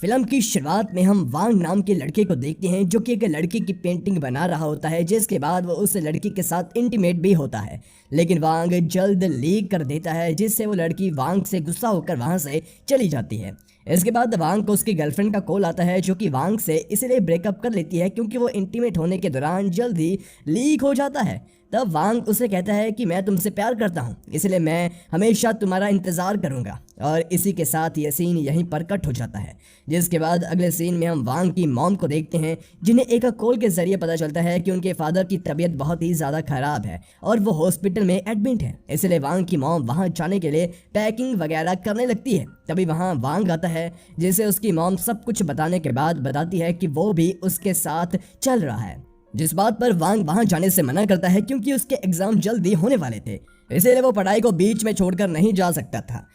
Film की शुरुआत में हम वांग नाम के लड़के को देखते हैं जो कि एक लड़की की पेंटिंग बना रहा होता है, जिसके बाद वो उस लड़की के साथ इंटीमेट भी होता है। लेकिन वांग जल्द लीक कर देता है, जिससे वो लड़की वांग से गुस्सा होकर वहां से चली जाती है। इसके बाद वांग को उसकी गर्लफ्रेंड का कॉल आता है, जो कि वांग से इसलिए ब्रेकअप कर लेती है क्योंकि वो इंटीमेट होने के दौरान जल्द ही लीक हो जाता है। तब वांग उसे कहता है कि मैं तुमसे प्यार करता हूँ, इसलिए मैं हमेशा तुम्हारा इंतजार करूंगा। और इसी के साथ ये सीन यहीं पर कट हो जाता है। जिसके बाद अगले सीन में हम वांग की मॉम को देखते हैं, जिन्हें एक कॉल के जरिए पता चलता है कि उनके फादर की तबीयत बहुत ही ज़्यादा खराब है और वो हॉस्पिटल में एडमिट है। इसलिए वांग की मॉम वहाँ जाने के लिए पैकिंग वगैरह करने लगती है। तभी वहाँ वांग आता है, जिसे उसकी मॉम सब कुछ बताने के बाद बताती है कि वो भी उसके साथ चल रहा है। जिस बात पर वांग वहां जाने से मना करता है क्योंकि उसके एग्जाम जल्दी होने वाले थे, इसीलिए वो पढ़ाई को बीच में छोड़कर नहीं जा सकता था।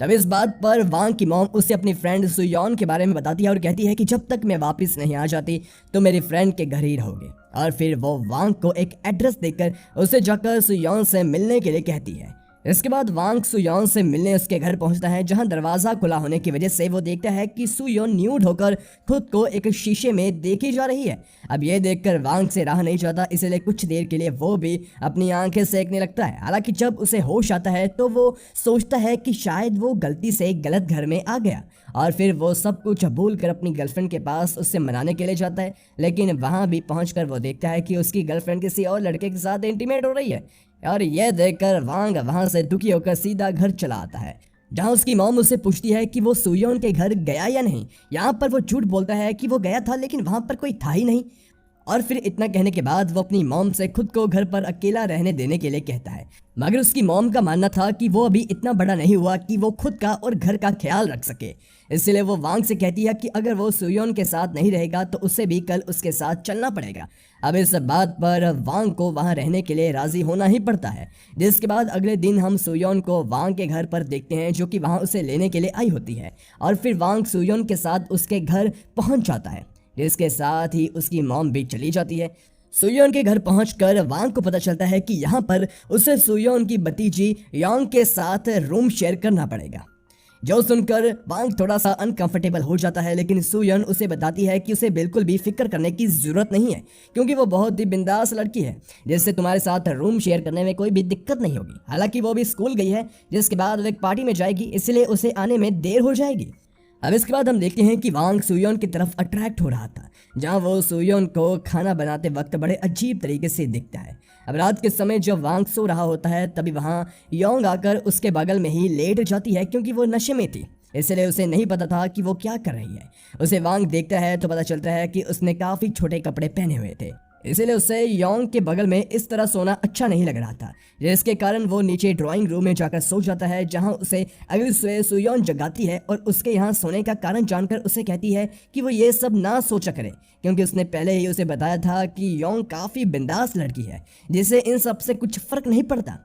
तब इस बात पर वांग की मॉम उसे अपनी फ्रेंड सुयोन के बारे में बताती है और कहती है कि जब तक मैं वापस नहीं आ जाती तो मेरी फ्रेंड के घर ही रहोगे। और फिर वो वांग को एक एड्रेस देकर उसे जाकर सुयोन से मिलने के लिए कहती है। इसके बाद वांग सुयोन से मिलने उसके घर पहुंचता है, जहां दरवाजा खुला होने की वजह से वो देखता है कि सुयोन न्यूड होकर खुद को एक शीशे में देखी जा रही है। अब ये देखकर वांग से रहा नहीं जाता, इसलिए कुछ देर के लिए वो भी अपनी आंखें सेकने लगता है। हालांकि जब उसे होश आता है तो वो सोचता है कि शायद वो गलती से गलत घर में आ गया, और फिर वो सब कुछ भूल कर अपनी गर्लफ्रेंड के पास उससे मनाने के लिए जाता है। लेकिन वहां भी पहुंचकर वो देखता है कि उसकी गर्लफ्रेंड किसी और लड़के के साथ इंटीमेट हो रही है। और यह देखकर वांग वहां से दुखी होकर सीधा घर चला आता है, जहां उसकी मॉम उससे पूछती है कि वो सुयोन के घर गया या नहीं। यहाँ पर वो झूठ बोलता है कि वो गया था, लेकिन वहां पर कोई था ही नहीं। और फिर इतना कहने के बाद वो अपनी मॉम से खुद को घर पर अकेला रहने देने के लिए कहता है। मगर उसकी मॉम का मानना था कि वो अभी इतना बड़ा नहीं हुआ कि वो खुद का और घर का ख्याल रख सके। इसलिए वो वांग से कहती है कि अगर वो सुयोन के साथ नहीं रहेगा तो उसे भी कल उसके साथ चलना पड़ेगा। अब इस बात पर वांग को वहां रहने के लिए राजी होना ही पड़ता है। जिसके बाद अगले दिन हम सुयोन को वांग के घर पर देखते हैं, जो कि वहां उसे लेने के लिए आई होती है। और फिर वांग सुयोन के साथ उसके घर पहुंच जाता है, जिसके साथ ही उसकी मॉम भी चली जाती है। सुयोन के घर पहुंचकर वांग को पता चलता है कि यहाँ पर उसे सुयोन की भतीजी योंग के साथ रूम शेयर करना पड़ेगा, जो सुनकर वांग थोड़ा सा अनकंफर्टेबल हो जाता है। लेकिन सुयोन उसे बताती है कि उसे बिल्कुल भी फिक्र करने की जरूरत नहीं है, क्योंकि वो बहुत ही बिंदास लड़की है, जिससे तुम्हारे साथ रूम शेयर करने में कोई भी दिक्कत नहीं होगी। हालांकि वो भी स्कूल गई है, जिसके बाद वो एक पार्टी में जाएगी, इसलिए उसे आने में देर हो जाएगी। अब इसके बाद हम देखते हैं कि वांग सुयोन की तरफ अट्रैक्ट हो रहा था, जहां वो सुयोन को खाना बनाते वक्त बड़े अजीब तरीके से दिखता है। अब रात के समय जब वांग सो रहा होता है, तभी वहां योंग आकर उसके बगल में ही लेट जाती है, क्योंकि वो नशे में थी, इसलिए उसे नहीं पता था कि वो क्या कर रही है। उसे वांग देखता है तो पता चलता है कि उसने काफी छोटे कपड़े पहने हुए थे, इसलिए उसे योंग के बगल में इस तरह सोना अच्छा नहीं लग रहा था, जिसके कारण वो नीचे ड्राइंग रूम में जाकर सो जाता है, जहां उसे अगली सुबह सुयोन जगाती है और उसके यहाँ सोने का कारण जानकर उसे कहती है कि वो ये सब ना सोचा करे, क्योंकि उसने पहले ही उसे बताया था कि योंग काफ़ी बिंदास लड़की है, जिसे इन सब से कुछ फर्क नहीं पड़ता।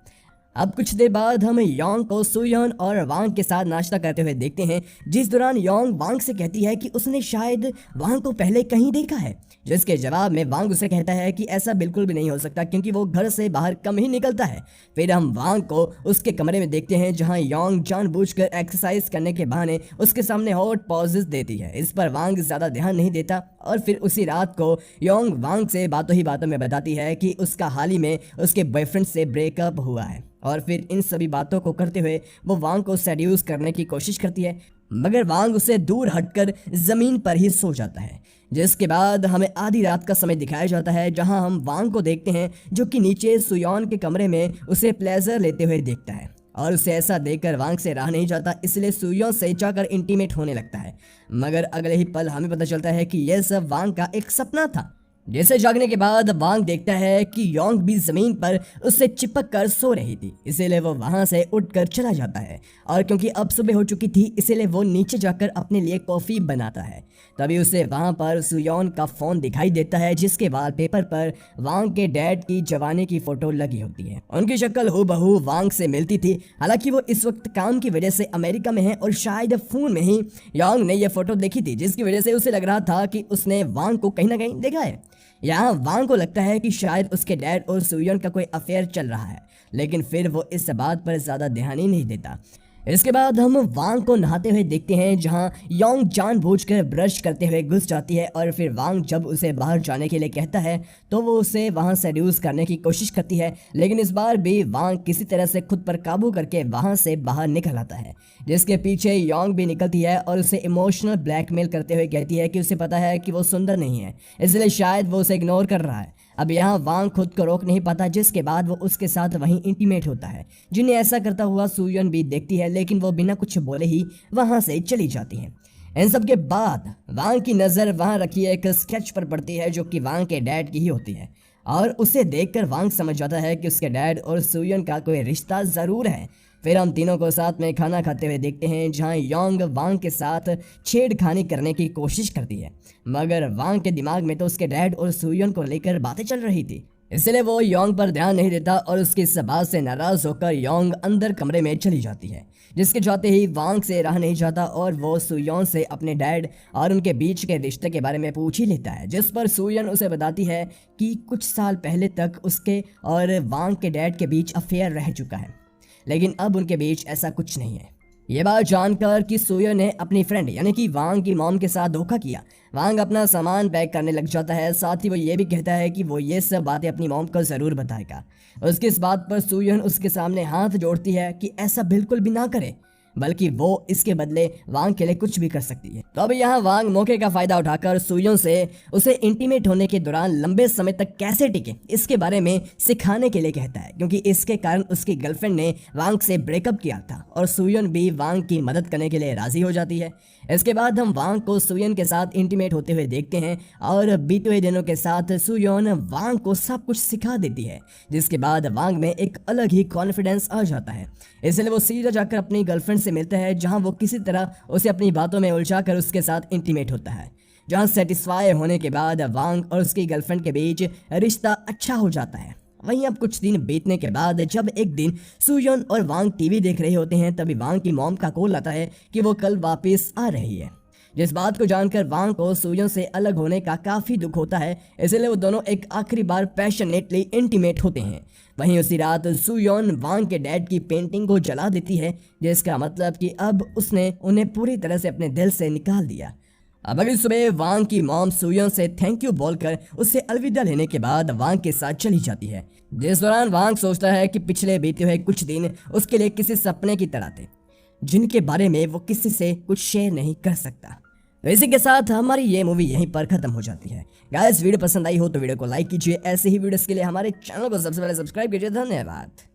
अब कुछ देर बाद हम योंग को सुयोन और वांग के साथ नाश्ता करते हुए देखते हैं, जिस दौरान योंग वांग से कहती है कि उसने शायद वांग को पहले कहीं देखा है, जिसके जवाब में वांग उसे कहता है कि ऐसा बिल्कुल भी नहीं हो सकता, क्योंकि वो घर से बाहर कम ही निकलता है। फिर हम वांग को उसके कमरे में देखते हैं, जहां योंग जानबूझकर एक्सरसाइज करने के बहाने उसके सामने हॉट पॉजेस देती है। इस पर वांग ज्यादा ध्यान नहीं देता, और फिर उसी रात को योंग वांग से बातों ही बातों में बताती है कि उसका हाल ही में उसके बॉयफ्रेंड से ब्रेकअप हुआ है। और फिर इन सभी बातों को करते हुए वो वांग को सेड्यूस करने की कोशिश करती है, मगर वांग उसे दूर हटकर जमीन पर ही सो जाता है। जिसके बाद हमें आधी रात का समय दिखाया जाता है, जहां हम वांग को देखते हैं, जो कि नीचे सुयोन के कमरे में उसे प्लेजर लेते हुए देखता है। और उसे ऐसा देखकर वांग से रहा नहीं जाता, इसलिए सुयोन से जाकर इंटीमेट होने लगता है। मगर अगले ही पल हमें पता चलता है कि यह सब वांग का एक सपना था। जैसे जागने के बाद वांग देखता है कि योंग भी जमीन पर उससे चिपक कर सो रही थी, इसीलिए वो वहां से उठकर चला जाता है। और क्योंकि अब सुबह हो चुकी थी, इसीलिए वो नीचे जाकर अपने लिए कॉफी बनाता है। तभी उसे वहां पर सुयोन का फोन दिखाई देता है, जिसके वॉलपेपर पर वांग के डैड की जवानी की फोटो लगी होती है। उनकी शक्ल हूबहू वांग से मिलती थी। हालांकि वो इस वक्त काम की वजह से अमेरिका में है, और शायद फोन में ही योंग ने यह फोटो देखी थी, जिसकी वजह से उसे लग रहा था कि उसने वांग को कहीं ना कहीं देखा है। यहाँ वांग को लगता है कि शायद उसके डैड और सुयोन का कोई अफेयर चल रहा है, लेकिन फिर वो इस बात पर ज्यादा ध्यान ही नहीं देता। इसके बाद हम वांग को नहाते हुए देखते हैं, जहां योंग जानबूझकर ब्रश करते हुए घुस जाती है और फिर वांग जब उसे बाहर जाने के लिए कहता है तो वो उसे वहां सेड्यूस करने की कोशिश करती है, लेकिन इस बार भी वांग किसी तरह से खुद पर काबू करके वहां से बाहर निकल आता है, जिसके पीछे योंग भी निकलती है और उसे इमोशनल ब्लैकमेल करते हुए कहती है कि उसे पता है कि वो सुंदर नहीं है, इसलिए शायद वो उसे इग्नोर कर रहा है। अब यहाँ वांग खुद को रोक नहीं पाता, जिसके बाद वो उसके साथ वहीं इंटीमेट होता है, जिन्हें ऐसा करता हुआ सुयन भी देखती है, लेकिन वो बिना कुछ बोले ही वहां से चली जाती है। इन सब के बाद वांग की नज़र वहां रखी एक स्केच पर पड़ती है जो कि वांग के डैड की ही होती है, और उसे देखकर वांग समझ जाता है कि उसके डैड और सुयन का कोई रिश्ता ज़रूर है। फिर हम तीनों को साथ में खाना खाते हुए देखते हैं, जहां योंग वांग के साथ छेड़खानी करने की कोशिश करती है, मगर वांग के दिमाग में तो उसके डैड और सुयन को लेकर बातें चल रही थी, इसलिए वो योंग पर ध्यान नहीं देता और उसकी इस बात से नाराज होकर योंग अंदर कमरे में चली जाती है, जिसके जाते ही वांग से रहा नहीं जाता और वो सुयोन से अपने डैड और उनके बीच के रिश्ते के बारे में पूछ ही लेता है, जिस पर सुयन उसे बताती है कि कुछ साल पहले तक उसके और वांग के डैड के बीच अफेयर रह चुका है, लेकिन अब उनके बीच ऐसा कुछ नहीं है। ये बात जानकर कि सुयो ने अपनी फ्रेंड यानी कि वांग की मॉम के साथ धोखा किया, वांग अपना सामान पैक करने लग जाता है। साथ ही वो ये भी कहता है कि वो ये सब बातें अपनी मॉम को ज़रूर बताएगा। उसकी इस बात पर सुयोन उसके सामने हाथ जोड़ती है कि ऐसा बिल्कुल भी ना करे, बल्कि वो इसके बदले वांग के लिए कुछ भी कर सकती है। तो अब यहाँ वांग मौके का फायदा उठाकर सुयोन से उसे इंटीमेट होने के दौरान लंबे समय तक कैसे टिके इसके बारे में सिखाने के लिए कहता है, क्योंकि इसके कारण उसकी गर्लफ्रेंड ने वांग से ब्रेकअप किया था और सुयोन भी वांग की मदद करने के लिए राजी हो जाती है। इसके बाद हम वांग को सुयोन के साथ इंटीमेट होते हुए देखते हैं और बीते हुए दिनों के साथ सुयोन वांग को सब कुछ सिखा देती है, जिसके बाद वांग में एक अलग ही कॉन्फिडेंस आ जाता है। इसलिए वो सीधा जाकर अपनी गर्लफ्रेंड से मिलता है, जहां वो किसी तरह उसे अपनी बातों में उलझाकर उसके साथ इंटीमेट होता है, जहां सेटिस्फाई होने के बाद वांग और उसकी गर्लफ्रेंड के बीच रिश्ता अच्छा हो जाता है। वहीं अब कुछ दिन बीतने के बाद जब एक दिन सुयोन और वांग टीवी देख रहे होते हैं, तभी वांग की मॉम का कॉल आता है कि वो कल वापस आ रही है, जिस बात को जानकर वांग को सुयोन से अलग होने का काफी दुख होता है। इसलिए वो दोनों एक आखिरी बार पैशनेटली इंटीमेट होते हैं। वहीं उसी रात सुयोन वांग के डैड की पेंटिंग को जला देती है, जिसका मतलब कि अब उसने उन्हें पूरी तरह से अपने दिल से निकाल दिया। अब अगली सुबह वांग की मॉम सुयोन से थैंक यू बोलकर उससे अलविदा लेने के बाद वांग के साथ चली जाती है, जिस दौरान वांग सोचता है कि पिछले बीते हुए कुछ दिन उसके लिए किसी सपने की तरह थे, जिनके बारे में वो किसी से कुछ शेयर नहीं कर सकता। तो इसी के साथ हमारी ये मूवी यहीं पर खत्म हो जाती है। गाइस, वीडियो पसंद आई हो तो वीडियो को लाइक कीजिए, ऐसे ही वीडियोस के लिए हमारे चैनल को सबसे पहले सब्सक्राइब कीजिए। धन्यवाद।